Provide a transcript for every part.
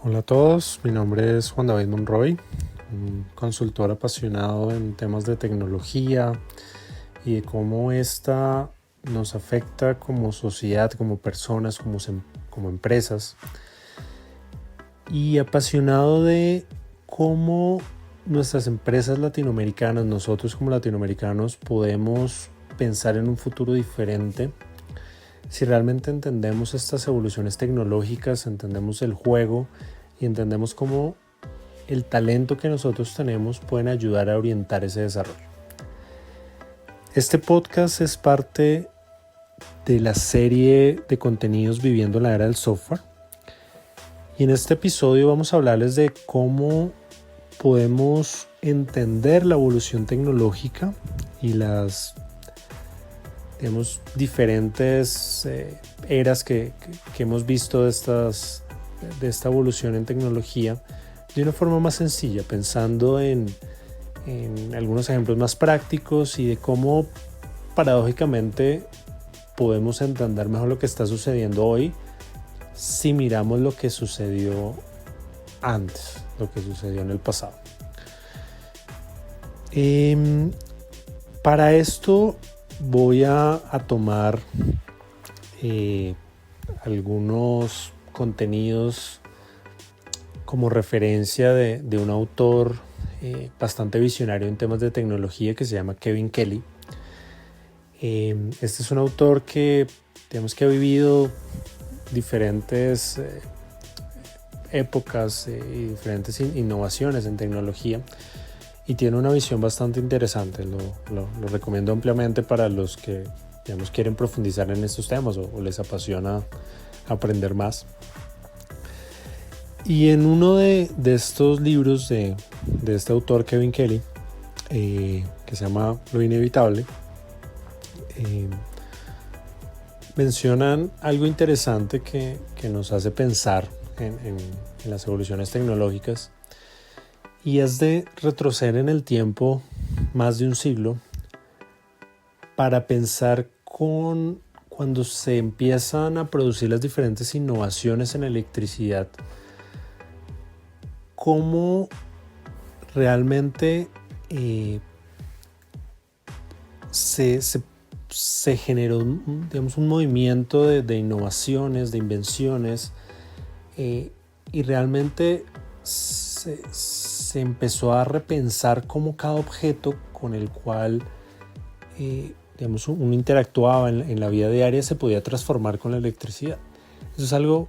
Hola a todos, mi nombre es Juan David Monroy, un consultor apasionado en temas de tecnología y de cómo esta nos afecta como sociedad, como personas, como empresas, y apasionado de cómo nuestras empresas latinoamericanas, nosotros como latinoamericanos, podemos pensar en un futuro diferente si realmente entendemos estas evoluciones tecnológicas, entendemos el juego y entendemos cómo el talento que nosotros tenemos pueden ayudar a orientar ese desarrollo. Este podcast es parte de la serie de contenidos Viviendo la Era del Software. Y en este episodio vamos a hablarles de cómo podemos entender la evolución tecnológica y las diferentes eras que hemos visto de esta evolución en tecnología de una forma más sencilla, pensando en algunos ejemplos más prácticos y de cómo paradójicamente podemos entender mejor lo que está sucediendo hoy si miramos lo que sucedió antes, lo que sucedió en el pasado. Para esto voy a tomar algunos contenidos como referencia de un autor bastante visionario en temas de tecnología que se llama Kevin Kelly. Este es un autor que ha vivido diferentes épocas y diferentes innovaciones en tecnología y tiene una visión bastante interesante. Lo recomiendo ampliamente para los que quieren profundizar en estos temas o les apasiona aprender más. Y en uno de estos libros de este autor Kevin Kelly, que se llama Lo Inevitable, mencionan algo interesante que nos hace pensar en las evoluciones tecnológicas, y es de retroceder en el tiempo más de un siglo para pensar cuando se empiezan a producir las diferentes innovaciones en electricidad, cómo realmente se generó un movimiento de innovaciones, de invenciones, y realmente se empezó a repensar cómo cada objeto con el cual uno interactuaba en la vida diaria se podía transformar con la electricidad. Eso es algo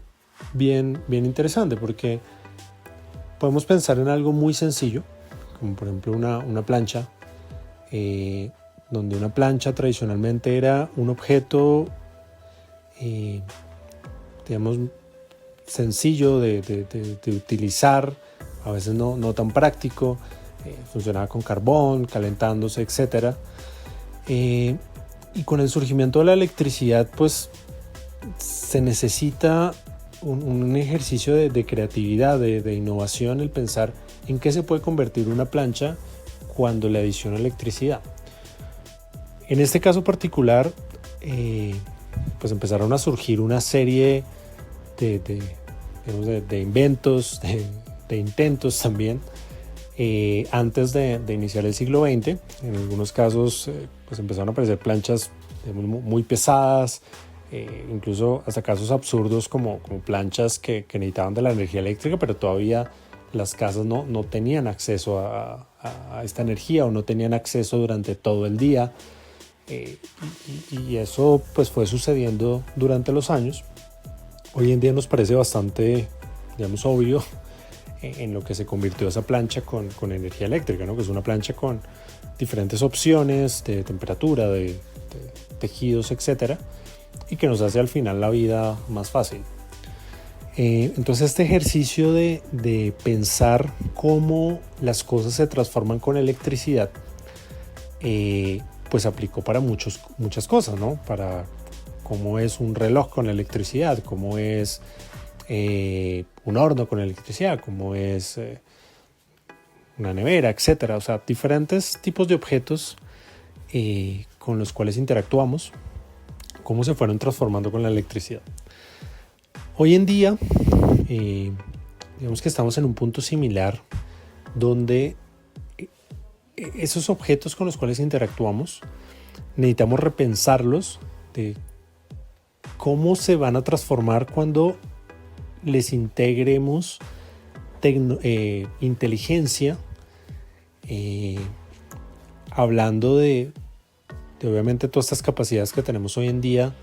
bien interesante, porque podemos pensar en algo muy sencillo, como por ejemplo una plancha, donde una plancha tradicionalmente era un objeto sencillo de utilizar, a veces no tan práctico, funcionaba con carbón, calentándose, etc. Y con el surgimiento de la electricidad, pues se necesita un ejercicio de creatividad, de innovación, el pensar en qué se puede convertir una plancha cuando le adiciona electricidad. En este caso particular, pues empezaron a surgir una serie de inventos, de intentos también, antes de iniciar el siglo XX. En algunos casos pues empezaron a aparecer planchas muy pesadas, incluso hasta casos absurdos como planchas que necesitaban de la energía eléctrica, pero todavía las casas no tenían acceso a esta energía, o no tenían acceso durante todo el día, y eso pues fue sucediendo durante los años. Hoy en día nos parece bastante, obvio en lo que se convirtió esa plancha con energía eléctrica, ¿no? Que es una plancha con diferentes opciones de temperatura, de tejidos, etcétera, y que nos hace al final la vida más fácil. Entonces este ejercicio de pensar cómo las cosas se transforman con electricidad, pues aplicó para muchas cosas, ¿no? Para cómo es un reloj con electricidad, cómo es un horno con electricidad, cómo es una nevera, etcétera. O sea, diferentes tipos de objetos con los cuales interactuamos, cómo se fueron transformando con la electricidad. Hoy en día, digamos que estamos en un punto similar donde esos objetos con los cuales interactuamos necesitamos repensarlos de cómo se van a transformar cuando les integremos inteligencia, hablando de obviamente todas estas capacidades que tenemos hoy en día,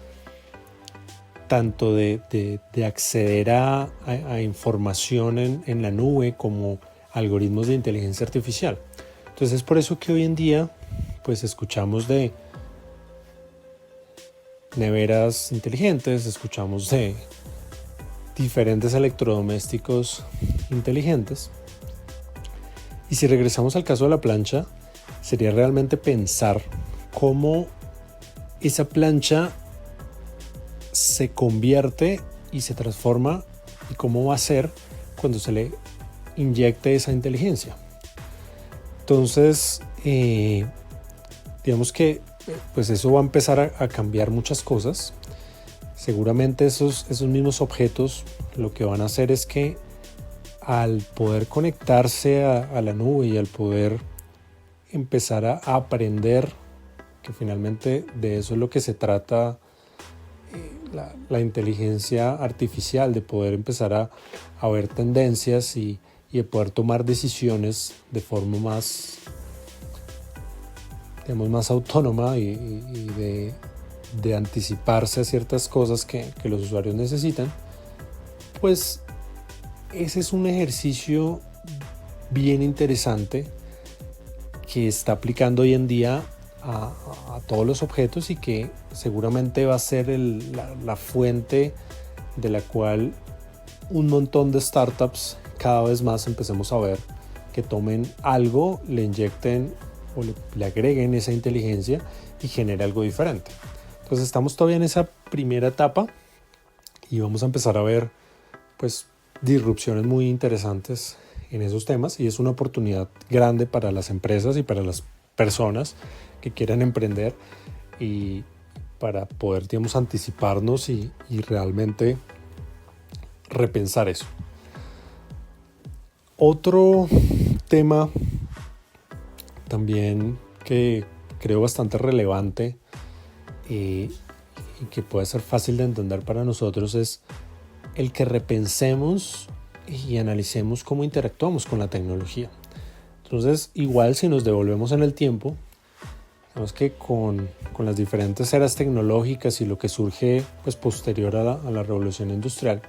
tanto de acceder a información en la nube como algoritmos de inteligencia artificial. Entonces es por eso que hoy en día pues escuchamos de neveras inteligentes, escuchamos de diferentes electrodomésticos inteligentes. Y si regresamos al caso de la plancha, sería realmente pensar cómo esa plancha se convierte y se transforma y cómo va a ser cuando se le inyecte esa inteligencia. Entonces, digamos que pues eso va a empezar a cambiar muchas cosas. Seguramente esos mismos objetos lo que van a hacer es que al poder conectarse a la nube y al poder empezar a aprender, que finalmente de eso es lo que se trata la inteligencia artificial, de poder empezar a ver tendencias y de poder tomar decisiones de forma más, digamos, más autónoma y de anticiparse a ciertas cosas que los usuarios necesitan, pues ese es un ejercicio bien interesante que está aplicando hoy en día a todos los objetos y que seguramente va a ser la fuente de la cual un montón de startups cada vez más empecemos a ver que tomen algo, le inyecten o le agreguen esa inteligencia y genere algo diferente. Entonces estamos todavía en esa primera etapa y vamos a empezar a ver pues disrupciones muy interesantes en esos temas, y es una oportunidad grande para las empresas y para las personas que quieran emprender y para poder, digamos, anticiparnos y realmente repensar eso. Otro tema también que creo bastante relevante y que puede ser fácil de entender para nosotros es el que repensemos y analicemos cómo interactuamos con la tecnología. Entonces, igual si nos devolvemos en el tiempo, vemos que con las diferentes eras tecnológicas y lo que surge pues posterior a la revolución industrial,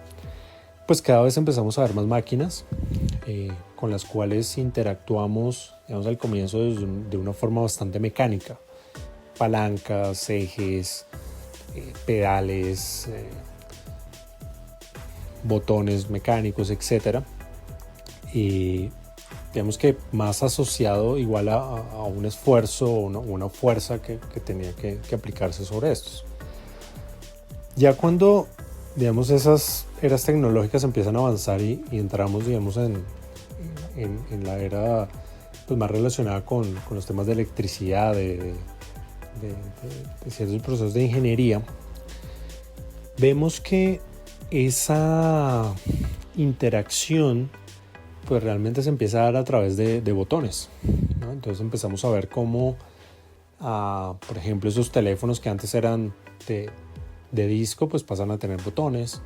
pues cada vez empezamos a ver más máquinas con las cuales interactuamos, digamos, al comienzo de una forma bastante mecánica. Palancas, ejes, pedales, botones mecánicos, etcétera. Y digamos que más asociado igual a un esfuerzo o una fuerza que tenía que aplicarse sobre estos. Ya cuando, digamos, esas eras tecnológicas empiezan a avanzar y entramos, digamos, en la era pues, más relacionada con los temas de electricidad, de ciertos procesos de ingeniería, vemos que esa interacción pues realmente se empieza a dar a través de botones, ¿no? Entonces empezamos a ver cómo, por ejemplo, esos teléfonos que antes eran de disco, pues pasan a tener botones,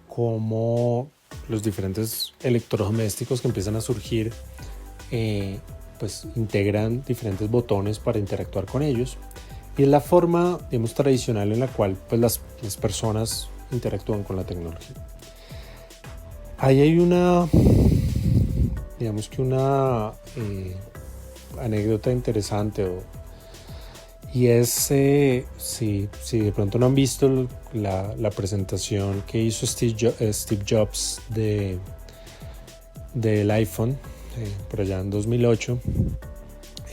como los diferentes electrodomésticos que empiezan a surgir, pues integran diferentes botones para interactuar con ellos, y es la forma, digamos, tradicional en la cual pues las personas interactúan con la tecnología. Ahí hay una, digamos que una anécdota interesante, y es, si de pronto no han visto la presentación que hizo Steve Jobs del iPhone por allá en 2008,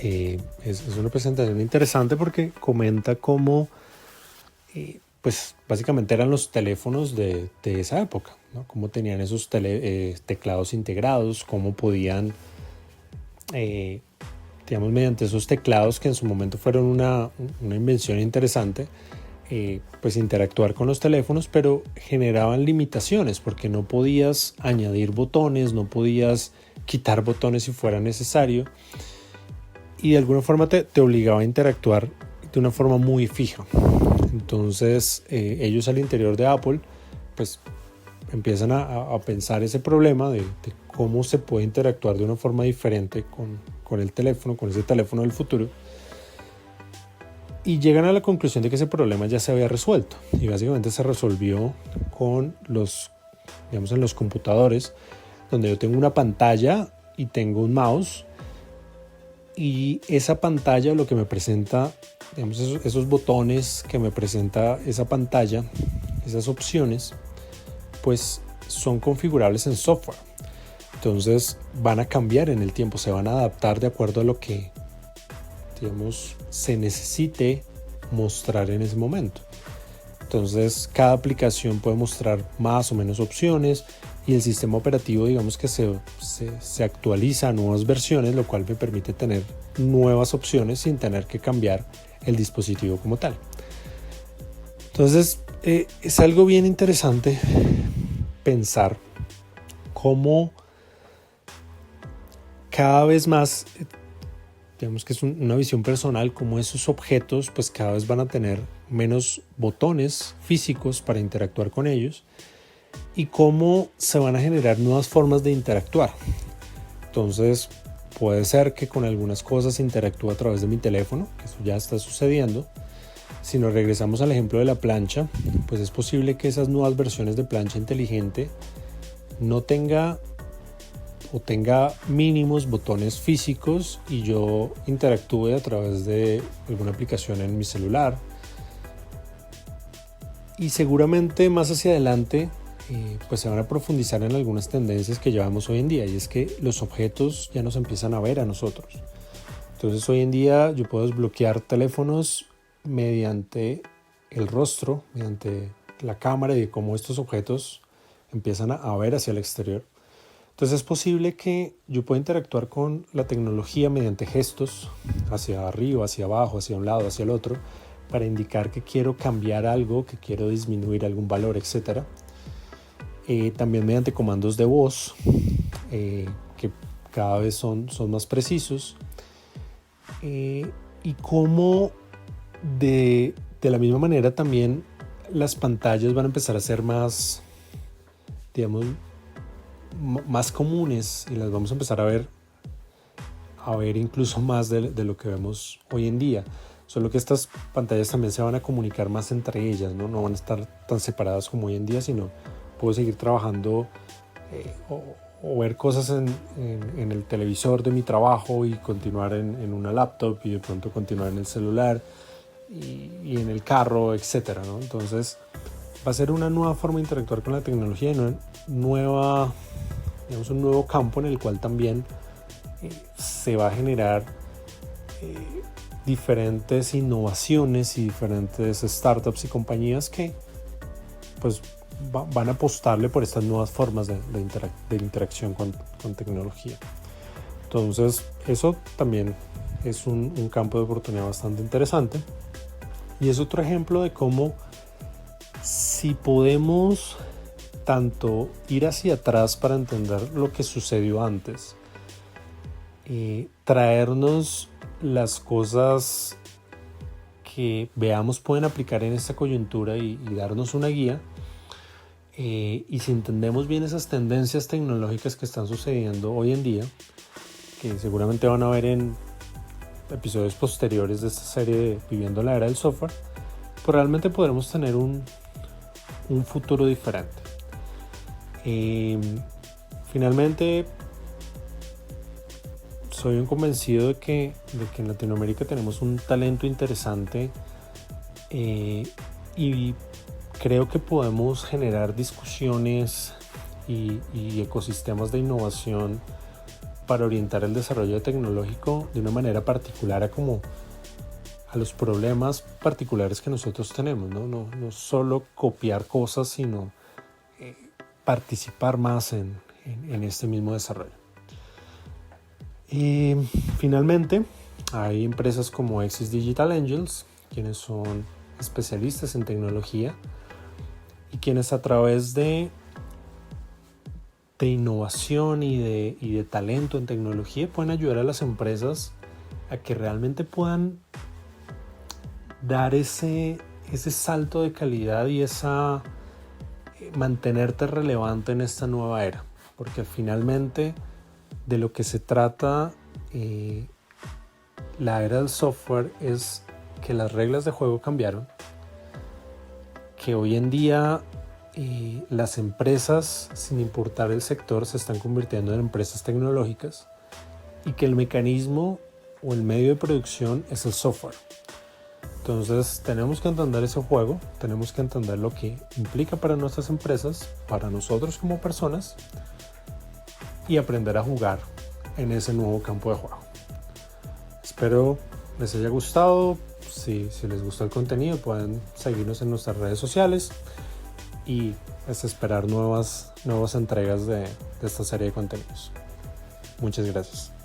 es una presentación interesante porque comenta cómo pues básicamente eran los teléfonos de esa época, ¿no? Cómo tenían esos teclados integrados, cómo podían, digamos, mediante esos teclados que en su momento fueron una invención interesante, pues interactuar con los teléfonos, pero generaban limitaciones porque no podías añadir botones, no podías quitar botones si fuera necesario, y de alguna forma te obligaba a interactuar de una forma muy fija. Entonces ellos al interior de Apple pues empiezan a pensar ese problema de cómo se puede interactuar de una forma diferente con el teléfono, con ese teléfono del futuro, y llegan a la conclusión de que ese problema ya se había resuelto, y básicamente se resolvió con digamos, en los computadores, donde yo tengo una pantalla y tengo un mouse, y esa pantalla lo que me presenta, digamos, esos botones que me presenta esa pantalla, esas opciones, pues son configurables en software. Entonces van a cambiar en el tiempo, se van a adaptar de acuerdo a lo que, digamos, se necesite mostrar en ese momento. Entonces cada aplicación puede mostrar más o menos opciones, y el sistema operativo, digamos, que se actualiza a nuevas versiones, lo cual me permite tener nuevas opciones sin tener que cambiar el dispositivo como tal. Entonces es algo bien interesante pensar cómo cada vez más, digamos que es una visión personal, como esos objetos pues cada vez van a tener menos botones físicos para interactuar con ellos, y cómo se van a generar nuevas formas de interactuar. Entonces puede ser que con algunas cosas interactúe a través de mi teléfono, que eso ya está sucediendo. Si nos regresamos al ejemplo de la plancha, pues es posible que esas nuevas versiones de plancha inteligente no tenga o tenga mínimos botones físicos y yo interactúe a través de alguna aplicación en mi celular. Y seguramente más hacia adelante pues se van a profundizar en algunas tendencias que llevamos hoy en día, y es que los objetos ya nos empiezan a ver a nosotros. Entonces hoy en día yo puedo desbloquear teléfonos mediante el rostro, mediante la cámara, y de cómo estos objetos empiezan a ver hacia el exterior. Entonces es posible que yo pueda interactuar con la tecnología mediante gestos hacia arriba, hacia abajo, hacia un lado, hacia el otro, para indicar que quiero cambiar algo, que quiero disminuir algún valor, etc. También mediante comandos de voz, que cada vez son más precisos, y cómo de la misma manera también las pantallas van a empezar a ser más, digamos, más comunes, y las vamos a empezar a ver incluso más de lo que vemos hoy en día. Solo que estas pantallas también se van a comunicar más entre ellas, ¿no? No van a estar tan separadas como hoy en día, sino puedo seguir trabajando o ver cosas en el televisor de mi trabajo y continuar en una laptop, y de pronto continuar en el celular y en el carro, etcétera, ¿no? Entonces va a ser una nueva forma de interactuar con la tecnología, y un nuevo campo en el cual también se va a generar diferentes innovaciones y diferentes startups y compañías que pues van a apostarle por estas nuevas formas de interacción con tecnología. Entonces eso también es un campo de oportunidad bastante interesante, y es otro ejemplo de cómo, si podemos tanto ir hacia atrás para entender lo que sucedió antes, traernos las cosas que veamos pueden aplicar en esta coyuntura y darnos una guía, y si entendemos bien esas tendencias tecnológicas que están sucediendo hoy en día, que seguramente van a ver en episodios posteriores de esta serie de Viviendo la Era del Software, pues realmente podremos tener un futuro diferente. Finalmente, soy un convencido de que en Latinoamérica tenemos un talento interesante, y creo que podemos generar discusiones y ecosistemas de innovación para orientar el desarrollo tecnológico de una manera particular a los problemas particulares que nosotros tenemos, ¿no? No solo copiar cosas, sino participar más en este mismo desarrollo. Y finalmente hay empresas como Exis Digital Angels, quienes son especialistas en tecnología y quienes a través de innovación y de talento en tecnología pueden ayudar a las empresas a que realmente puedan dar ese salto de calidad y mantenerte relevante en esta nueva era, porque finalmente de lo que se trata la era del software es que las reglas de juego cambiaron, que hoy en día las empresas, sin importar el sector, se están convirtiendo en empresas tecnológicas y que el mecanismo o el medio de producción es el software. Entonces tenemos que entender ese juego, tenemos que entender lo que implica para nuestras empresas, para nosotros como personas, y aprender a jugar en ese nuevo campo de juego. Espero les haya gustado. Si les gustó el contenido, pueden seguirnos en nuestras redes sociales y esperar nuevas entregas de esta serie de contenidos. Muchas gracias.